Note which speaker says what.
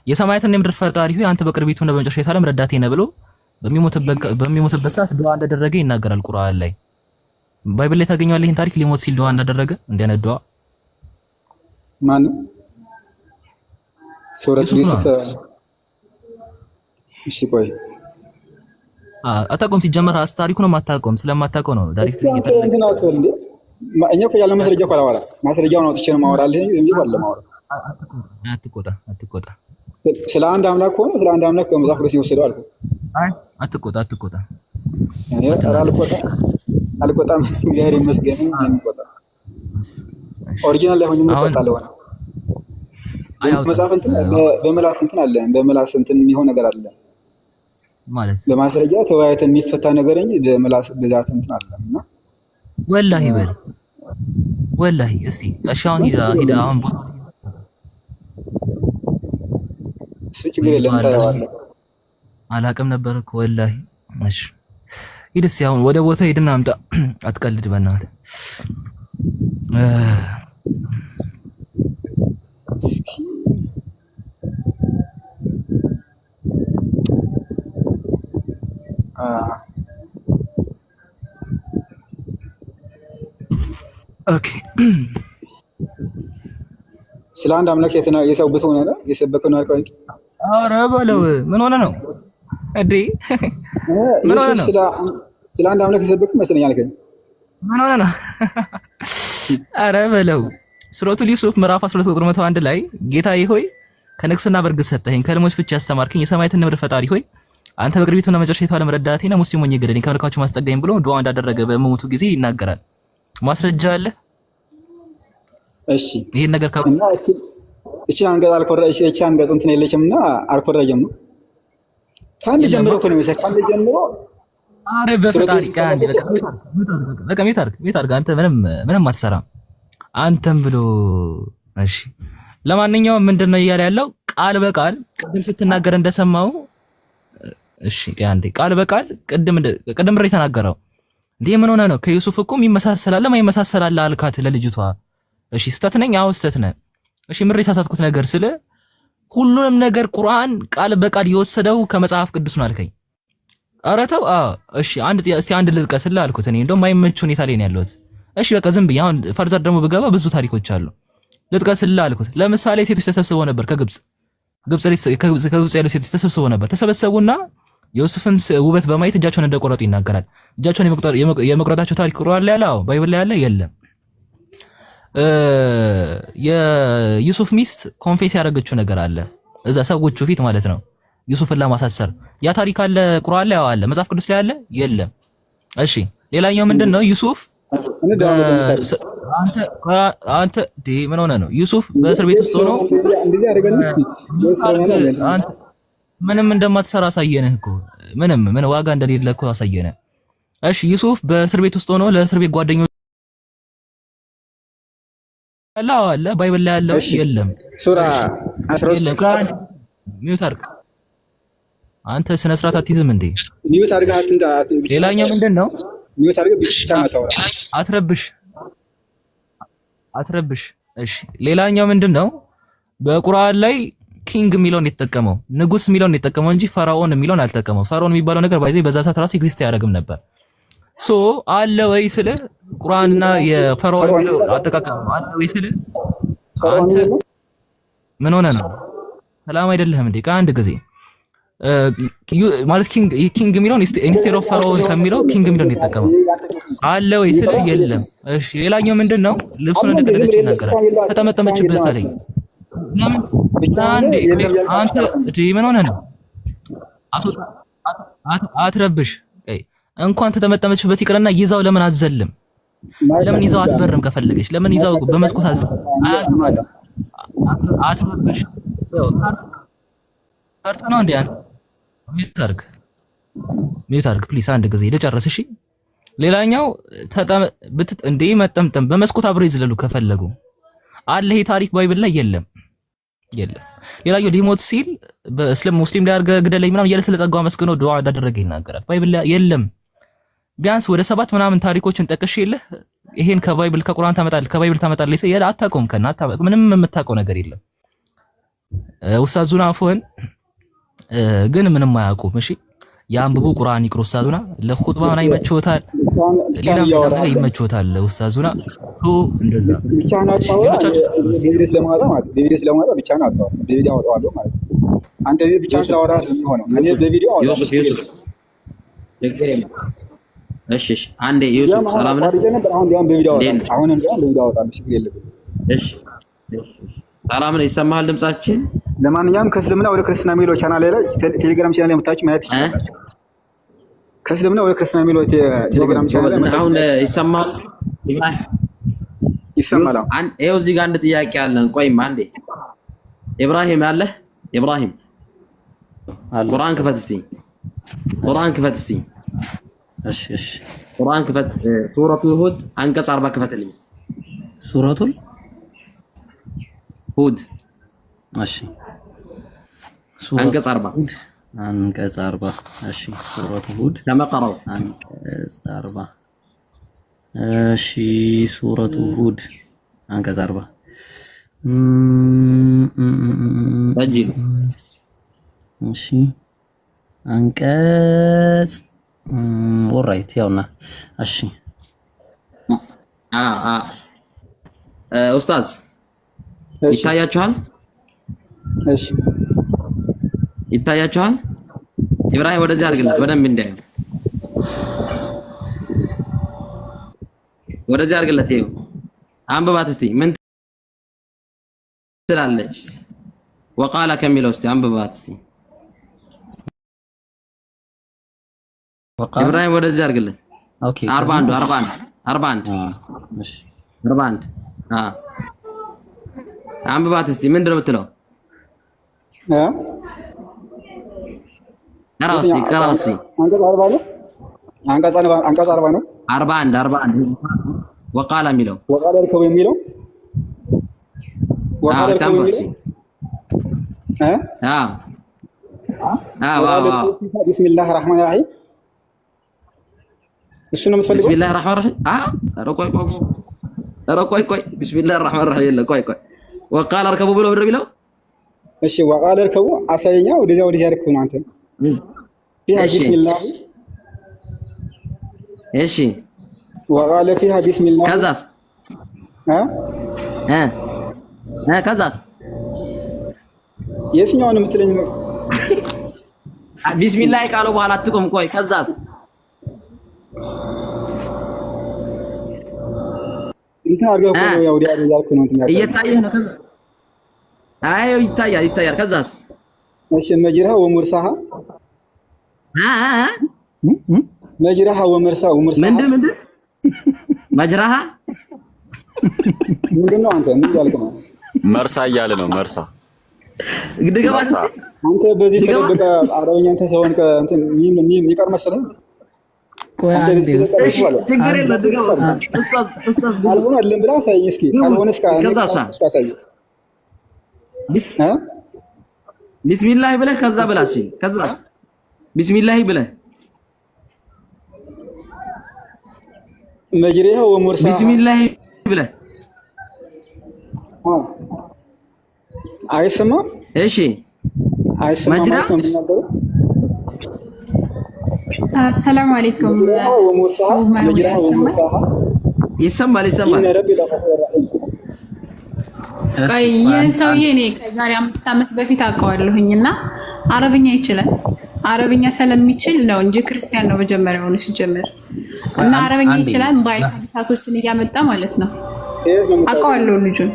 Speaker 1: የሰማያትና የምድር ፈጣሪ ሆይ አንተ በቅርቢቱ እና በመጨረሻ የዓለም ረዳቴ ነህ ብሎ በሚሞትበት ሰዓት ዱዓ እንዳደረገ ይናገራል ቁርአን ላይ። ባይብል ላይ ታገኘዋለህ ይሄን ታሪክ ሊሞት ሲል ዱዓ እንዳደረገ እንዲያነ ዱዓ
Speaker 2: ማን ሱረት ዩሱፍ። እሺ ቆይ
Speaker 1: አታውቀውም ሲጀመር ታሪኩ ነው የማታውቀውም ስለማታውቀው ነው ዳይሬክት
Speaker 2: እኛ እኮ ያለ ማስረጃ እኮ አላወራም። ማስረጃውን አውጥቼ ነው የማወራልህ እንጂ ዝም ብዬ አይደለም የማወራው። አትቆጣ ስለ አንድ አምላክ ሆነ ስለ አንድ አምላክ ከመጽሐፍ ቅዱስ የወሰደው አልኩ። አይ አትቆጣ አልቆጣም። እግዚአብሔር ይመስገን እንቆጣ ኦሪጂናል ላይ ሆኜ እንቆጣለሁ። መጽሐፍ እንትን በመላስ እንትን አለ በመላስ እንትን የሚሆን ነገር አለ ማለት በማስረጃ ተወያይተን የሚፈታ ነገር እንጂ በመላስ ብዛት እንትን አለና
Speaker 1: ወላሂ በል ወላሂ እስቲ እሺ አሁን ሂዳ አሁን ቦታ
Speaker 2: እሱ ችግር የለም ታየዋለህ።
Speaker 1: አላቅም ነበር እኮ ወላሂ። እሺ ሂድ እስቲ አሁን ወደ ቦታ ሂድና አምጣ። አትቀልድ በእናትህ። ኦኬ
Speaker 2: ስለ አንድ አምላክ የሰውበት ሆነ ነው የሰበከ ነው አልከው።
Speaker 1: ኧረ በለው ምን ሆነ ነው እንዴ? ምን ሆነ ነው?
Speaker 2: ስለ አንድ አምላክ የሰበከ መስለኛል አልከኝ።
Speaker 1: ምን ሆነ ነው? ኧረ በለው ሱረቱል ዩሱፍ ምዕራፍ 12 ቁጥር 101 ላይ ጌታዬ ሆይ ከንግስና በርግጥ ሰጠኸኝ፣ ከልሞች ብቻ ያስተማርከኝ፣ የሰማያትና ምድር ፈጣሪ ሆይ አንተ በቅርቢቱና መጨረሻ ዓለም ረዳቴና ሙስሊም ሆኜ ገደለኝ፣ ከመልካቹ ማስጠጋኝ ብሎ ዱዓ እንዳደረገ በመሞቱ ጊዜ ይናገራል። ማስረጃ አለ?
Speaker 2: እሺ
Speaker 1: ይሄን ነገር
Speaker 2: እና እቺ አንገት አልኮረጅ እቺ አንገት እንትን የለችምና አልኮረጀም ነው ታንድ ጀምሮ እኮ ነው የሚሰካ ታንድ ጀምሮ።
Speaker 1: አረ በፈጣሪ ቃል በቃ ሚታርግ አንተ ምንም አትሰራም አንተም ብሎ። እሺ ለማንኛውም ምንድነው እያለ ያለው ቃል በቃል ቅድም ስትናገር እንደሰማው። እሺ አንዴ ቃል በቃል ቅድም ሬ ተናገረው እንዴ ምን ሆነ ነው? ከዩሱፍ እኮ የሚመሳሰላል ማይመሳሰላል አልካት ለልጅቷ። እሺ ስተት ነኝ? አዎ ስተት ነህ። እሺ ምን የሳሳትኩት ነገር ስለ ሁሉንም ነገር ቁርአን ቃል በቃል የወሰደው ከመጽሐፍ ቅዱስ ነው አልከኝ። ኧረ ተው። እሺ አንድ ልጥቀስልህ አልኩት። እኔ እንደውም ማይመች ሁኔታ ላይ ነው ያለሁት። እሺ በቃ ዝም ብዬ አሁን ፈርዘር ደግሞ ብገባ ብዙ ታሪኮች አሉ። ልጥቀስልህ አልኩት። ለምሳሌ ሴቶች ተሰብስበው ነበር ከግብጽ ያሉ ሴቶች ተሰብስበው ነበር። ተሰበሰቡና ዮሴፍን ውበት በማየት እጃቸውን እንደቆረጡ ይናገራል። እጃቸውን የመቁረጣቸው ታሪክ ቁርአን ላይ አለ? ባይብል ላይ አለ? የለም። የዩሱፍ ሚስት ኮንፌስ ያደረገችው ነገር አለ እዛ ሰዎቹ ፊት ማለት ነው፣ ዩሱፍን ለማሳሰር። ያ ታሪክ አለ ቁርአን ላይ አለ? መጽሐፍ ቅዱስ ላይ አለ? የለም። እሺ ሌላኛው ምንድነው? ዩሱፍ አንተ ምን ሆነ ነው? ዩሱፍ በእስር ቤት ውስጥ ሆኖ አንተ ምንም እንደማትሰራ አሳየነህ እኮ ምን ዋጋ እንደሌለ እኮ አሳየነህ። እሺ ዩሱፍ በእስር ቤት ውስጥ ሆኖ ለእስር ቤት ጓደኞች አለ ባይብል ላይ ያለው የለም።
Speaker 2: ሱራ 12
Speaker 1: ሚውት አድርግ አንተ ስነ ስርዓት አትይዝም እንዴ?
Speaker 2: ሚውት አድርግ
Speaker 1: ሌላኛው ምንድነው?
Speaker 2: ሚውት አድርግ ብቻ መጣው አትረብሽ። እሺ ሌላኛው ምንድነው? በቁርአን ላይ ኪንግ የሚለውን የተጠቀመው ንጉስ የሚለውን የተጠቀመው እንጂ ፈራኦን የሚለውን አልተጠቀመው። ፈራኦን የሚባለው ነገር ባይዘይ በዛ ሰዓት ራሱ ኤግዚስት አያደርግም ነበር። ሶ አለ ወይ ስለ ቁርአንና የፈራኦን የሚለው አጠቃቀም አለ ወይ ስለ አንተ ምን ሆነ ነው? ሰላም አይደለህም እንዴ? ከአንድ ጊዜ ማለት ኪንግ የሚለውን ኢንስቴድ ኦፍ ፈራኦን ከሚለው ኪንግ የሚለውን የተጠቀመው አለ ወይ ስለ የለም። እሺ ሌላኛው ምንድነው? ልብሱን እንደቀደደች ይናገራል። ተጠመጠመችበት አለኝ። ለምን አንተ ምን ሆነ ነው? አትረብሽ። እንኳን ተጠመጠመችበት ይቅርና ይዛው ለምን አትዘልም? ለምን ይዛው አትበርም? ከፈለገች ለምን ይዛው በመስኮት አትረብሽ። ፈርተ ነው እንዴ አንተ? ሚውት አድርግ ፕሊስ፣ አንድ ጊዜ ልጨርስ። እሺ ሌላኛው እንዴ መጠምጠም በመስኮት አብረው ይዝለሉ ከፈለጉ አለ። ይሄ ታሪክ ባይብል ላይ የለም። ሌላኛው ሊሞት ሲል በእስልም ሙስሊም ላይ አድርገህ ግደለኝ ምናምን እያለ ስለ ጸጋው አመስግኖ ዱዓ እንዳደረገ ይናገራል። ባይብል ላይ የለም። ቢያንስ ወደ 7 ምናምን ታሪኮችን ጠቅሼልህ ይሄን ከባይብል ከቁርአን ታመጣለህ ከባይብል ታመጣለህ ይሰ አታውቀውም። ምንም የምታውቀው ነገር የለም። ኡስታዙና አፎን ግን ምንም አያውቁም። እሺ ያንብቡ ቁርአን ይቅሩ። ኡስታዙና ለኹጥባ ምን ይመችዎታል፣ ሌላም ነገር ይመችዎታል። ኡስታዙና እንደዛ
Speaker 3: ብቻ ነው ቪዲዮ ስለማውጣ ማለት ቪዲዮ ስለማውጣ ብቻ ነው አውጣው ቪዲዮ አውጣዋለሁ ማለት አንተ እዚህ ብቻ ስለማውጣ የሚሆነው እኔ በቪዲዮ አውጣው።
Speaker 4: እሺ አንዴ ዩሱፍ ሰላም ነው።
Speaker 3: አሁን በቪዲዮ አውጣው። አሁን በቪዲዮ አውጣው። ችግር የለብንም።
Speaker 4: እሺ ሰላም ነው። ይሰማሃል ድምጻችን?
Speaker 3: ለማንኛውም ከእስልምና ወደ ክርስትና የሚለው ቻናል ላይ ቴሌግራም ቻናል ላይ መታችሁ ማየት ትችላላችሁ። ከእስልምና ወደ ክርስትና የሚለው ቴሌግራም ቻናል ላይ
Speaker 4: አሁን ይሰማሃል?
Speaker 3: ይሰማል።
Speaker 4: ይኸው እዚህ ጋር አንድ ጥያቄ አለን። ቆይም አንዴ ኢብራሂም አለ። ኢብራሂም ቁርአን ክፈት እስቲ፣ ቁርአን ክፈት እስቲ።
Speaker 5: እሺ
Speaker 4: ቁርአን ክፈት። ሱረቱል ሁድ አንቀጽ 40 ክፈትልኝ።
Speaker 5: ሱረቱል
Speaker 4: ሁድ
Speaker 5: እሺ
Speaker 4: አንቀጽ 40
Speaker 5: አንቀጽ 40 እሺ ሱረቱል ሁድ
Speaker 4: ከመቀረው
Speaker 5: አንቀጽ 40 እሺ ሱረቱል ሁድ አንቀጽ 40
Speaker 4: ሰጅል
Speaker 5: እሺ አንቀጽ ኦልራይት ያውና እሺ
Speaker 4: ኡስታዝ ይታያችኋል?
Speaker 3: እሺ
Speaker 4: ይታያችኋል? ኢብራሂም ወደዚህ አድርግላት በደንብ እንዳያዩ። ወደዚህ አድርግላት። ይኸው አንብባት እስቲ ምን ትላለች? ወቃለ ከሚለው እስቲ አንብባት እስቲ። ኢብራሂም ወደዚህ አድርግላት።
Speaker 5: ኦኬ
Speaker 4: 41 እሺ 41 አንብባት እስቲ ምንድን ነው የምትለው? ቀራው እስቲ
Speaker 3: አንቀጽ 40 ነው።
Speaker 4: 41 ወቃለ የሚለው
Speaker 3: ወቃለ እርከቡ የሚለው ወቃለ እርከቡ የሚለው ቢስሚላህ ራህማን ራሂም እሱ ነው የምትፈልገው?
Speaker 4: ቢስሚላህ ራህማን ራሂም ቆይ ቢስሚላህ ራህማን ራሂም የለ ቆይ ወቃለ እርከቡ ብሎ ምንድን ነው የሚለው?
Speaker 3: እሺ ወቃለ እርከቡ አሳየኛ። ወደዚያ እርከቡ ነው አንተ ፊሃ ቢስሚላህ
Speaker 4: እሺ
Speaker 3: ወቃለ ፊሃ ቢስሚላህ
Speaker 4: ከዛስ ከዛስ
Speaker 3: የትኛውን የምትለኝ?
Speaker 4: ቢስሚላህ ቃሉ በኋላ አትቆም። ቆይ ከዛስ
Speaker 3: እንትን አድርገው ነው ያው ዲያ ያልኩ ነው እንትን ያልኩ
Speaker 4: እየታየህ ነው። ከዛ አይ ይታያል። ከዛስ
Speaker 3: እሺ መጅራሃ ወሙርሳሃ መጅራሃ ወሙርሳሃ
Speaker 4: ምንድን መጅራሃ
Speaker 3: ምንድን ነው? አንተ ምን ያልክ ነው?
Speaker 6: መርሳ እያለ ነው። መርሳ
Speaker 4: ድገባስ
Speaker 3: አንተ በዚህ ተደብቀ አረበኛ እንትን ሰውን እንትን ምን ይቀር መሰለህ?
Speaker 5: ቆይ አንዴ
Speaker 4: ችግር የለም ድገባ ኡስታዝ
Speaker 3: አልሆነ አይደለም ብላ ሳይኝ እስኪ አልሆነ እስኪ ሳይ ቢስሚላህ
Speaker 4: ብለህ ከዛ ብላ እሺ ከዛስ ቢስሚላህ ብለህ
Speaker 3: መጅሪሃ ወሙርሳ
Speaker 4: ቢስሚላህ ብለህ
Speaker 3: አይሰማም?
Speaker 4: እሺ
Speaker 3: አይሰማም ማለት ነው የሚናገረው።
Speaker 7: አሰላሙ አለይኩም
Speaker 4: ይሰማል።
Speaker 7: ቆይ ይህን ሰውዬ እኔ ከዛሬ 5 ዓመት በፊት አውቀዋለሁኝ እና አረብኛ ይችላል። አረብኛ ስለሚችል ነው እንጂ ክርስቲያን ነው መጀመሪያውኑ ሲጀምር እና አረብኛ ይችላል። ባይ ሀዲሳቶችን እያመጣ ማለት ነው። አውቀዋለሁ ልጁን